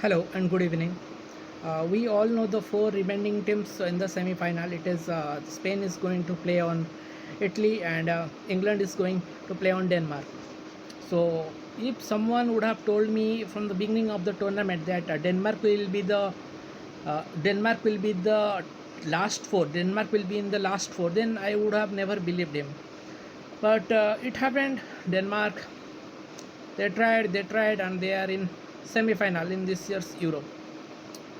Hello and good evening. We all know the four remaining teams in the semi-final. It is Spain is going to play on Italy and England is going to play on Denmark. So, if someone would have told me from the beginning of the tournament that Denmark will be the last four, Denmark will be in the last four, then I would have never believed him. But it happened. Denmark, they tried, and they are in semi-final in this year's Euro.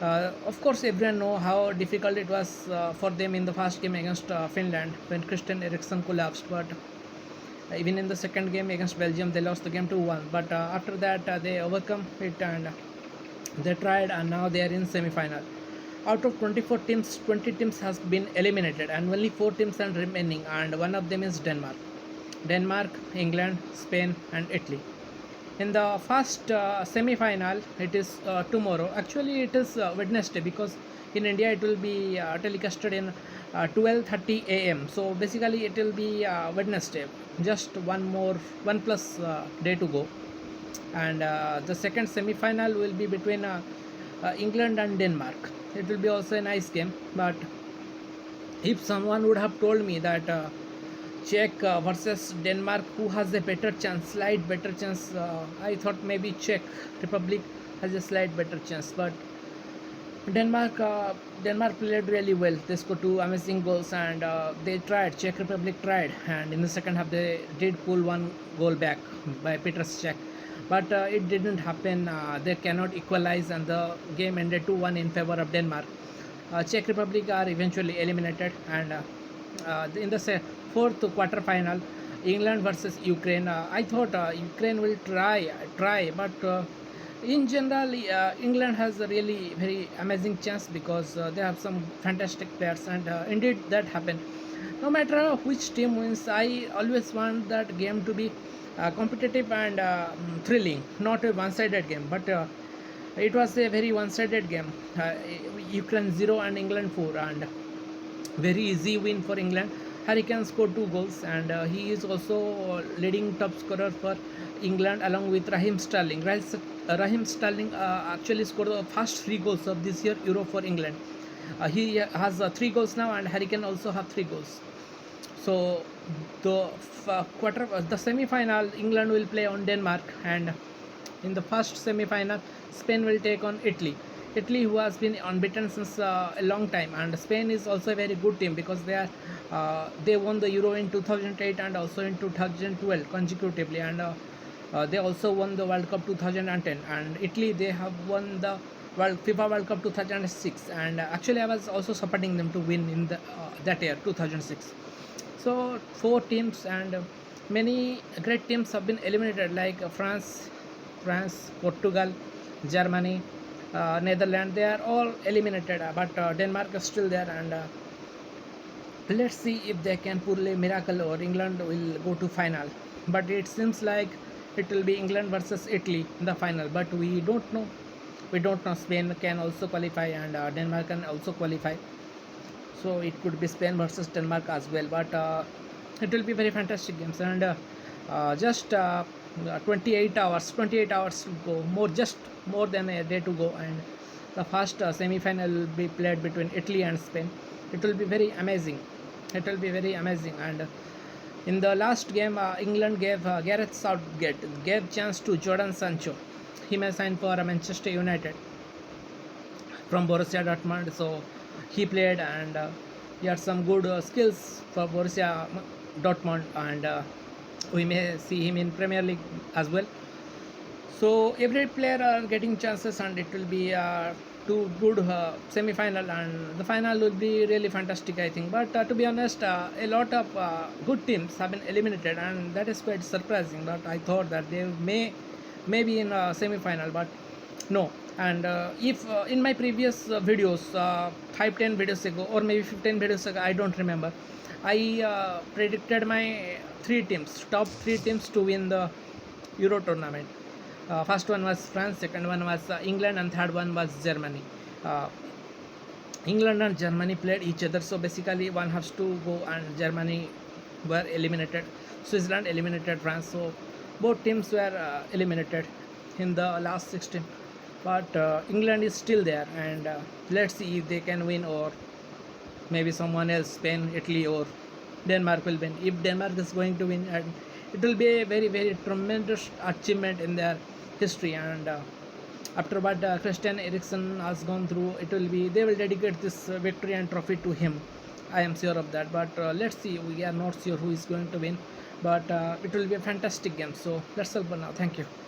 Of course, everyone know how difficult it was for them in the first game against Finland when Christian Eriksen collapsed. But even in the second game against Belgium, they lost the game 2-1. But after that, they overcome it and they tried, and now they are in semi-final. Out of 24 teams, 20 teams has been eliminated, and only 4 teams are remaining, and one of them is Denmark. Denmark, England, Spain, and Italy. In the first semi-final, it is tomorrow. Actually, it is Wednesday, because in India it will be telecasted in 12:30 a.m. So basically, it will be Wednesday. Just one plus day to go, and the second semi-final will be between England and Denmark. It will be also a nice game. But if someone would have told me that Czech versus Denmark, who has a better chance, slight better chance, I thought maybe Czech Republic has a slight better chance. But Denmark played really well. They scored two amazing goals, and they tried. Czech Republic tried, and in the second half they did pull one goal back by Petr Cech, but it didn't happen. They cannot equalize, and the game ended 2-1 in favor of Denmark. Czech Republic are eventually eliminated, and in the fourth quarter final, England versus Ukraine. I thought Ukraine will try, but in general, England has a really very amazing chance, because they have some fantastic players, and indeed that happened. No matter which team wins, I always want that game to be competitive and thrilling, not a one-sided game. But it was a very one-sided game. Ukraine 0 and England 4, and very easy win for England. Harry Kane scored 2 goals, and he is also leading top scorer for England along with Raheem Sterling. Raheem Sterling actually scored the first 3 goals of this year Euro for England. He has 3 goals now, and Harry Kane also have 3 goals. So the semi-final, England will play on Denmark, and in the first semi-final, Spain will take on Italy. Italy, who has been unbeaten since a long time, and Spain is also a very good team, because they won the Euro in 2008 and also in 2012 consecutively, and they also won the World Cup 2010. And Italy, they have won the FIFA World Cup 2006, and actually I was also supporting them to win in that year 2006. So 4 teams, and many great teams have been eliminated, like France, Portugal, Germany, Netherlands. They are all eliminated, but Denmark is still there, and let's see if they can pull a miracle or England will go to final. But it seems like it will be England versus Italy in the final, but we don't know. Spain can also qualify, and Denmark can also qualify. So it could be Spain versus Denmark as well. But it will be very fantastic games, and just 28 hours to go, more than a day to go, and the first semi-final will be played between Italy and Spain. It will be very amazing. And in the last game, England gave Gareth Southgate gave chance to Jadon Sancho. He may sign for Manchester United from Borussia Dortmund. So he played, and he had some good skills for Borussia Dortmund, and we may see him in Premier League as well. So every player are getting chances, and it will be two good semi-final, and the final will be really fantastic, I think. But to be honest, a lot of good teams have been eliminated, and that is quite surprising. But I thought that they may be in a semi-final, but no. And if in my previous videos, 5-10 videos ago, or maybe 15 videos ago, I don't remember, I predicted my top 3 teams to win the Euro tournament. First one was France, second one was England, and third one was Germany. England and Germany played each other, so basically one has to go, and Germany were eliminated. Switzerland eliminated France, so both teams were eliminated in the last 16. but England is still there, and let's see if they can win, or maybe someone else, Spain, Italy, or Denmark will win. If Denmark is going to win, and it will be a very very tremendous achievement in their history, and after what Christian Eriksen has gone through, it will be, they will dedicate this victory and trophy to him. I am sure of that. But let's see. We are not sure who is going to win, but it will be a fantastic game. So let's all for now. Thank you.